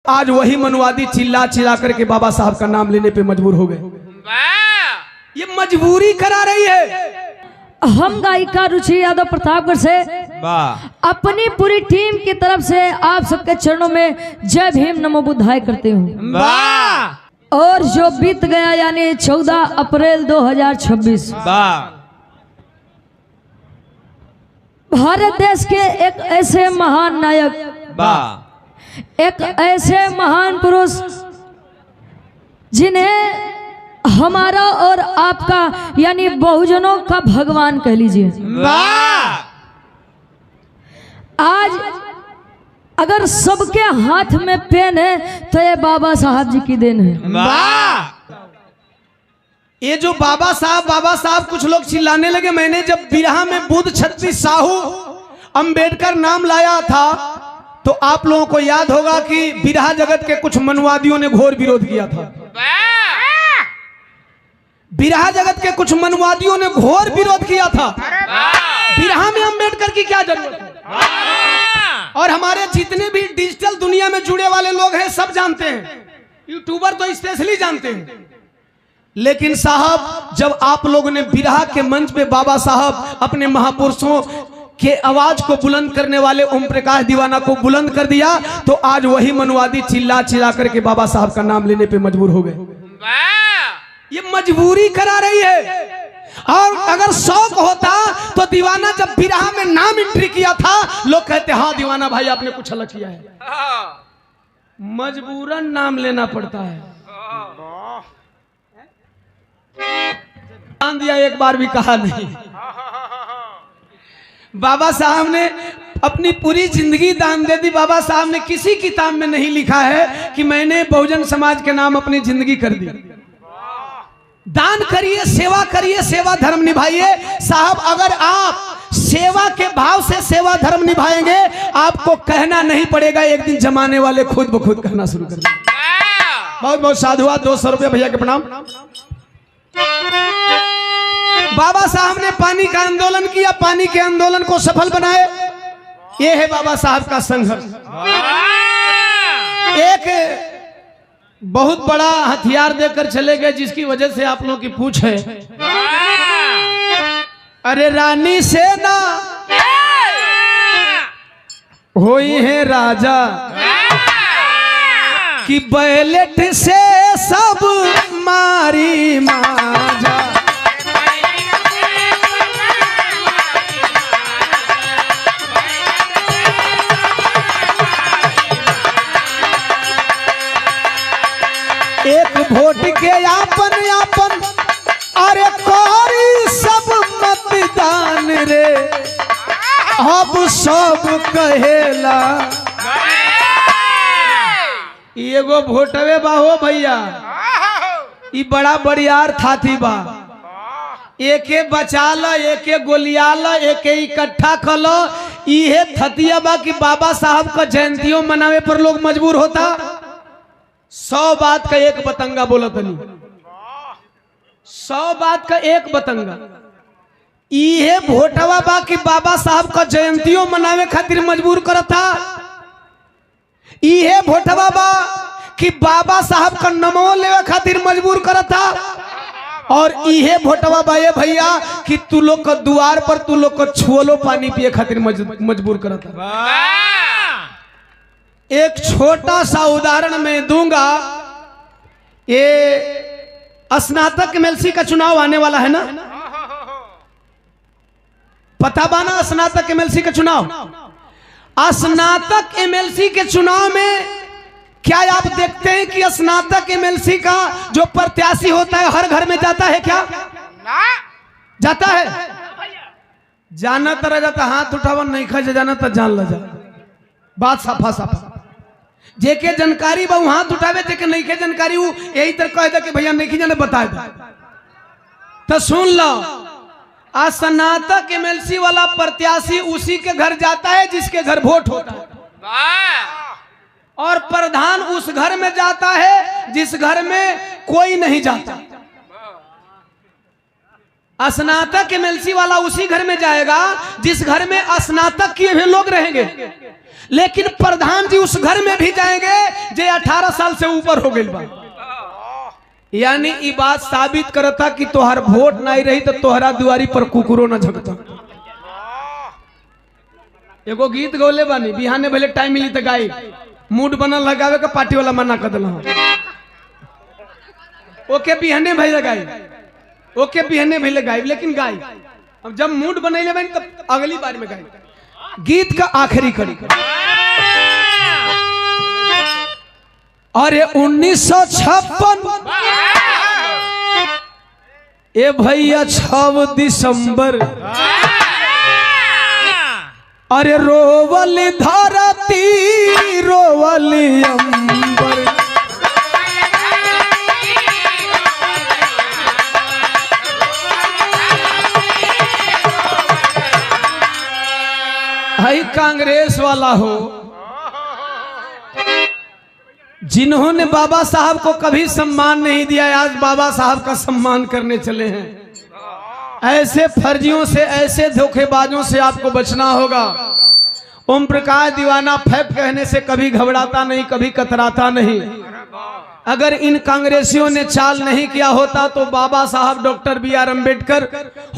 आज वही मनुवादी चिल्ला चिल्ला करके बाबा साहब का नाम लेने पे मजबूर हो गए। ये मजबूरी करा रही है। हम गायिका रुचि यादव प्रतापगढ़ से अपनी पूरी टीम की तरफ से आप सबके चरणों में जय भीम नमो बुद्धाय करते हूँ। और जो बीत गया यानी 14 अप्रैल 2026 भारत देश के एक ऐसे महान नायक, एक ऐसे महान पुरुष जिन्हें हमारा और आपका यानी बहुजनों का भगवान कह लीजिए। आज अगर सबके हाथ में पेन है तो ये बाबा साहब जी की देन है। ये जो बाबा साहब कुछ लोग चिल्लाने लगे। मैंने जब बिरहा में बुद्ध छत्री साहू अंबेडकर नाम लाया था तो आप लोगों को याद होगा कि बिरहा जगत के कुछ मनुवादियों ने घोर विरोध किया था। बिरहा जगत के कुछ मनुवादियों ने घोर विरोध किया था। बिरहा में अंबेडकर की क्या जरूरत है। और हमारे जितने भी डिजिटल दुनिया में जुड़े वाले लोग हैं सब जानते हैं, यूट्यूबर तो स्पेशली जानते हैं। लेकिन साहब जब आप लोगों ने बिरहा के मंच पे बाबा साहब अपने महापुरुषों के आवाज को बुलंद करने वाले ओम प्रकाश दीवाना को बुलंद कर दिया तो आज वही मनुवादी चिल्ला चिल्ला करके बाबा साहब का नाम लेने पे मजबूर हो गए। ये मजबूरी करा रही है। और अगर शौक होता तो दीवाना जब बिरहा में नाम एंट्री किया था लोग कहते हाँ दीवाना भाई आपने कुछ अलग किया है। मजबूरन नाम लेना पड़ता है। दान दिया एक बार भी कहा नहीं। बाबा साहब ने अपनी पूरी जिंदगी दान दे दी। बाबा साहब ने किसी किताब में नहीं लिखा है कि मैंने बहुजन समाज के नाम अपनी जिंदगी कर दी। दान करिए, सेवा करिए, सेवा धर्म निभाइए। साहब अगर आप सेवा के भाव से सेवा धर्म निभाएंगे आपको कहना नहीं पड़ेगा, एक दिन जमाने वाले खुद ब खुद कहना शुरू कर देंगे। बहुत बहुत साधुवाद। 200 रुपये भैया के प्रणाम। बाबा साहब ने पानी का आंदोलन किया, पानी के आंदोलन को सफल बनाए। ये है बाबा साहब का संघर्ष। एक बहुत बड़ा हथियार देकर चले गए जिसकी वजह से आप लोगों की पूछ है। अरे रानी से ना होई है राजा कि बैलेट से सब मारी माजा। एक वोट के आपन आपन अरे कोरी सब मतदान रे अब सब कहेला। एगो वोटवे बा हो भैया, ई बड़ा बड़ियार थाती बा। एके बचा ल, एके गोलिया ल, एके इकट्ठा कर लो। इहे थतिया बा कि बाबा साहब का जयंतियों मनावे पर लोग मजबूर होता। 100 बात का एक बतंगा बोला तनी, 100 बात का एक बतंगा। इहे वोटवा बा कि बाबा साहब का जयंतियों मनावे खातिर मजबूर करता। इहे वोटवा बा कि बाबा साहब का नमो लेवे खातिर मजबूर करता। और इहे वोटवा बा ये भैया कि तू लोग का द्वार पर तू लोग को छुअलो पानी पिए खातिर मजबूर करता। एक छोटा सा उदाहरण मैं दूंगा। ये स्नातक एमएलसी का चुनाव आने वाला है ना, पता बाना स्नातक एमएलसी का चुनाव। स्नातक एमएलसी के चुनाव में क्या आप देखते हैं कि स्नातक एमएलसी का जो प्रत्याशी होता है हर घर में जाता है? क्या जाता है? जाना तरह जाता, हाथ उठावा नहीं खा जाना तो जान ल जा। बात साफा साफा। जेके जानकारी बा हाथ उठावे, जेके नहीं के जानकारी वो यही तरह कह दे कि भैया नहीं जाने बता दे। तो सुन लो, स्नातक एमएलसी वाला प्रत्याशी उसी के घर जाता है जिसके घर वोट होता है, और प्रधान उस घर में जाता है जिस घर में कोई नहीं जाता। स्नातक एमएलसी वाला उसी घर में जाएगा जिस घर में स्नातक किए हुए लोग रहेंगे, लेकिन प्रधान जी उस घर में भी जाएंगे जो 18 साल से ऊपर हो गई। यानी ये बात साबित करता कि तोहर वोट नहीं रही तो तोहरा दुआरी पर कुकुरो न झकता। एगो गीत गौले बानी, बिहाने भले टाइम मिली तो गाई, मूड बनल लगावे का पार्टी वाला मना कर दिला। ओके बिहाने भाई लगाई, ओके बिहाने भाई लगाई, लेकिन गाई अब जब मूड बनैले बन तब अगली बार में गाई। गीत का आखिरी कड़ी अरे 1956 ए भैया 6 दिसंबर अरे रोवल धरती रोवल अंबर भाई कांग्रेस वाला हो जिन्होंने बाबा साहब को कभी सम्मान नहीं दिया, आज बाबा साहब का सम्मान करने चले हैं। ऐसे फर्जियों से, ऐसे धोखेबाजों से आपको बचना होगा। ओम प्रकाश दीवाना फैक्ट कहने से कभी घबराता नहीं, कभी कतराता नहीं। अगर इन कांग्रेसियों ने चाल नहीं किया होता तो बाबा साहब डॉक्टर BR अम्बेडकर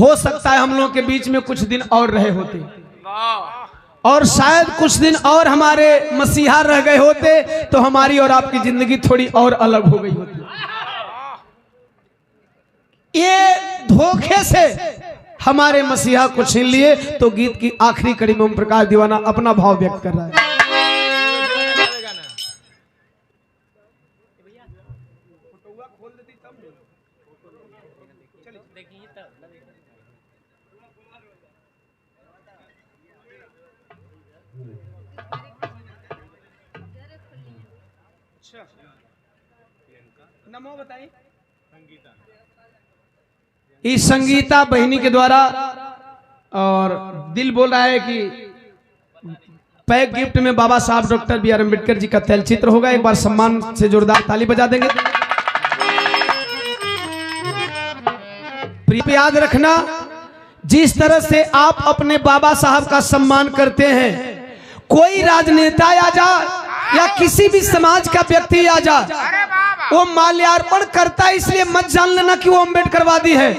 हो सकता है हम लोगों के बीच में कुछ दिन और रहे होते, और शायद कुछ दिन और हमारे मसीहा रह गए होते तो हमारी और आपकी जिंदगी थोड़ी और अलग हो गई होती। ये धोखे से हमारे मसीहा को छीन लिए। तो गीत की आखिरी कड़ी में ओम प्रकाश दीवाना अपना भाव व्यक्त कर रहा है। नमो बताइए। इस संगीता बहिनी के द्वारा और दिल बोल रहा है कि पैक गिफ्ट में बाबा साहब डॉक्टर BR अम्बेडकर जी का तैलचित्र होगा। एक बार सम्मान से जोरदार ताली बजा देंगे। याद रखना, जिस तरह से आप अपने बाबा साहब का सम्मान करते हैं, कोई राजनेता आ जा या किसी भी समाज का व्यक्ति आ जा, वो माल्यार्पण करता है इसलिए मत जान लेना कि वो अम्बेडकरवादी है।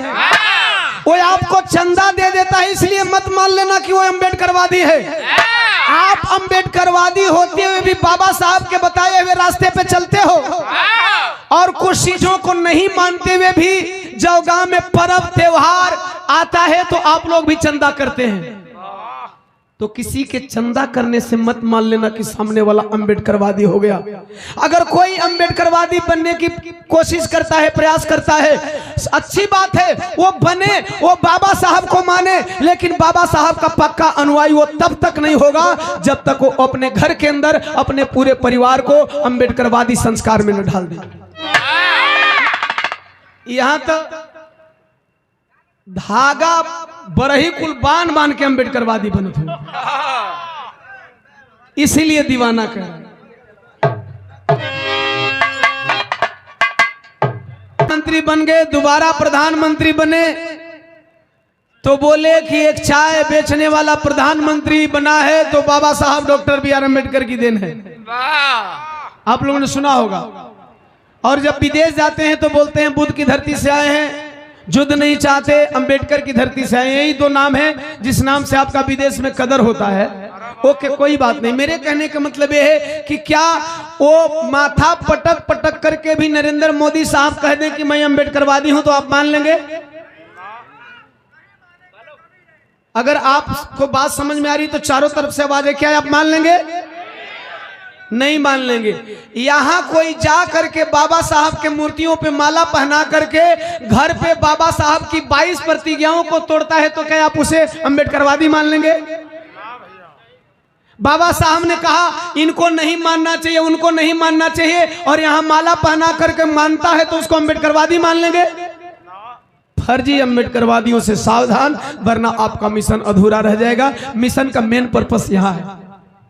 वो आपको चंदा दे देता है इसलिए मत मान लेना कि वो अम्बेडकरवादी है। आप अम्बेडकरवादी होते हुए भी बाबा साहब के बताए हुए रास्ते पे चलते हो, और कुछ चीजों को नहीं मानते हुए भी जब गांव में पर्व त्योहार आता है तो आप लोग भी चंदा करते हैं। तो किसी के चंदा करने से मत मान लेना कि सामने वाला अम्बेडकरवादी हो गया। अगर कोई अम्बेडकरवादी बनने की कोशिश करता है, प्रयास करता है, अच्छी बात है, वो बने, वो बाबा साहब को माने, लेकिन बाबा साहब का पक्का अनुयायी वो तब तक नहीं होगा जब तक वो अपने घर के अंदर अपने पूरे परिवार को अम्बेडकरवादी संस्कार में न ढाल दे। यहां तक धागा बरही कुल बान बान के अम्बेडकरवादी बनत हो, इसीलिए दीवाना कर। मंत्री बन गए, दोबारा प्रधानमंत्री बने तो बोले कि एक चाय बेचने वाला प्रधानमंत्री बना है तो बाबा साहब डॉक्टर BR अम्बेडकर की देन है। आप लोगों ने सुना होगा। और जब विदेश जाते हैं तो बोलते हैं बुद्ध की धरती से आए हैं, युद्ध नहीं चाहते, अंबेडकर की धरती से आए। यही दो नाम है जिस नाम से आपका विदेश में कदर होता है। ओके, कोई बात नहीं। मेरे कहने का मतलब यह है कि क्या वो माथा पटक पटक करके भी नरेंद्र मोदी साहब कह दें कि मैं अंबेडकरवादी हूं तो आप मान लेंगे? अगर आपको बात समझ में आ रही तो चारों तरफ से आवाज है, क्या आप मान लेंगे? नहीं मान लेंगे। यहाँ कोई जा करके बाबा साहब के मूर्तियों पे माला पहना करके घर पे बाबा साहब की 22 प्रतिज्ञाओं को तोड़ता है तो क्या आप उसे अम्बेडकरवादी मान लेंगे? बाबा साहब ने कहा इनको नहीं मानना चाहिए, उनको नहीं मानना चाहिए, और यहाँ माला पहना करके मानता है तो उसको अम्बेडकरवादी मान लेंगे? फर्जी अम्बेडकरवादियों से सावधान, वरना आपका मिशन अधूरा रह जाएगा। मिशन का मेन पर्पस यहाँ है।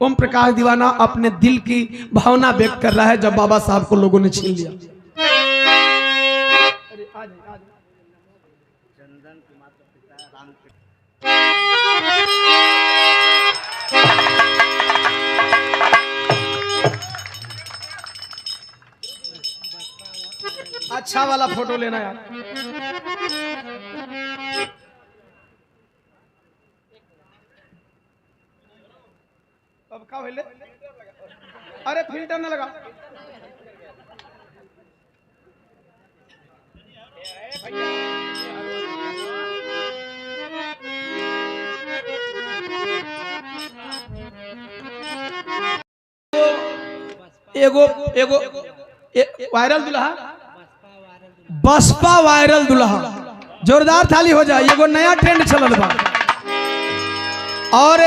ओम प्रकाश दीवाना अपने दिल की भावना व्यक्त कर रहा है जब बाबा साहब को लोगों ने छीन लिया। अच्छा वाला फोटो लेना यार। अब क्या भेले? अरे फिल्टर न लगा। एगो एगो वायरल दुल्हा, बसपा वायरल दुल्हा, जोरदार थाली हो जाए। एगो नया ट्रेंड चलल बा। और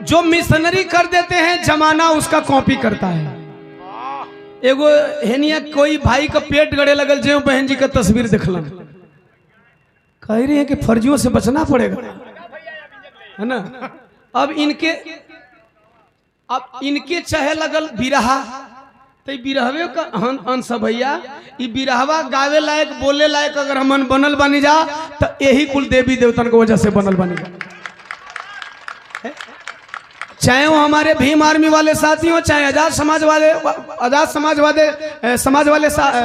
जो मिशनरी कर देते हैं जमाना उसका कॉपी करता है। एगो हेनिया कोई भाई का पेट गड़े लगल, जो बहन जी का तस्वीर देखलन, कह रही है कि फर्जियों से बचना पड़ेगा, है ना। अब इनके चाहे लगल बिरहा, तो बिरहवे का अंश भैया। ई बिरहवा गावे लायक बोले लायक अगर हमन बनल बनी जा तो यही कुल देवी देवतन की वजह से बनल बनी जा। चाहे वो हमारे भीम आर्मी वाले साथी हो, चाहे आजाद समाज वाले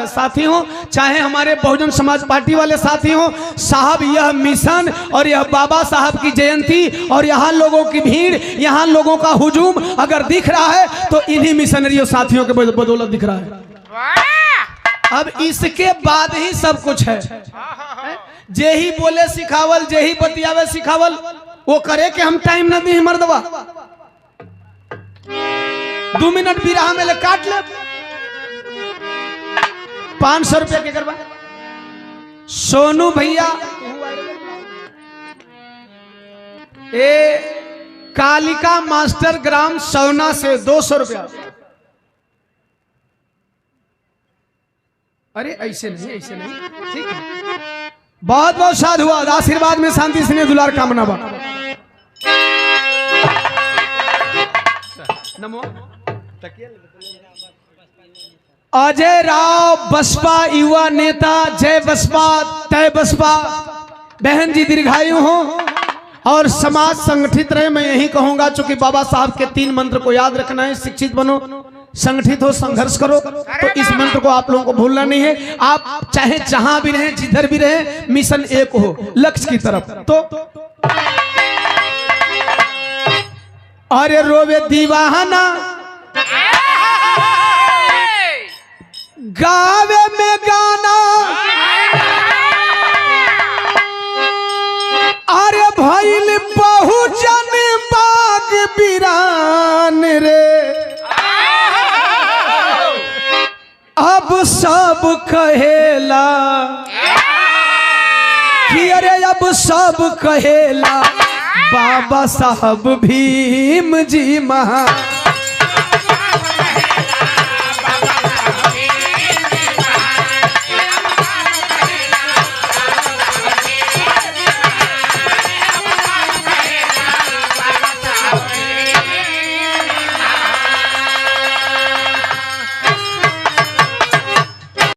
साथी हो, चाहे हमारे बहुजन समाज पार्टी वाले साथी हो। साहब यह मिशन और यह बाबा साहब की जयंती और यहाँ लोगों की भीड़, यहाँ लोगों का हुजूम अगर दिख रहा है तो इन्हीं मिशनरियों साथियों के बदौलत दिख रहा है। अब इसके बाद ही सब कुछ है। जे ही बोले सिखावल, जे ही बतियावे सिखावल, वो करे कि हम टाइम न दी मर्दवा 2 मिनट बिरहा में ले काट ले 500 रुपया के करवा। सोनू भैया कालिका मास्टर ग्राम सौना से 200 रुपया। अरे ऐसे नहीं, ऐसे नहीं, ठीक है। बहुत बहुत साधुवाद, आशीर्वाद में शांति स्नेह दुलार कामना बा। नमो। अजय राव बसपा युवा नेता, जय बसपा तय बसपा। बहन जी दीर्घायु हो और समाज संगठित रहे। मैं यही कहूंगा, चूंकि बाबा साहब के 3 मंत्र को याद रखना है। शिक्षित बनो, संगठित हो, संघर्ष करो। तो इस मंत्र को आप लोगों को भूलना नहीं है। आप चाहे जहां भी रहे, जिधर भी रहे, मिशन एक हो, लक्ष्य की तरफ। तो अरे रोवे दीवाना गावे में गाना, अरे भइल बहुजन बाग बिरान रे। अब सब कहेला कि अरे अब सब कहेला बाबा साहब भीम जी महान।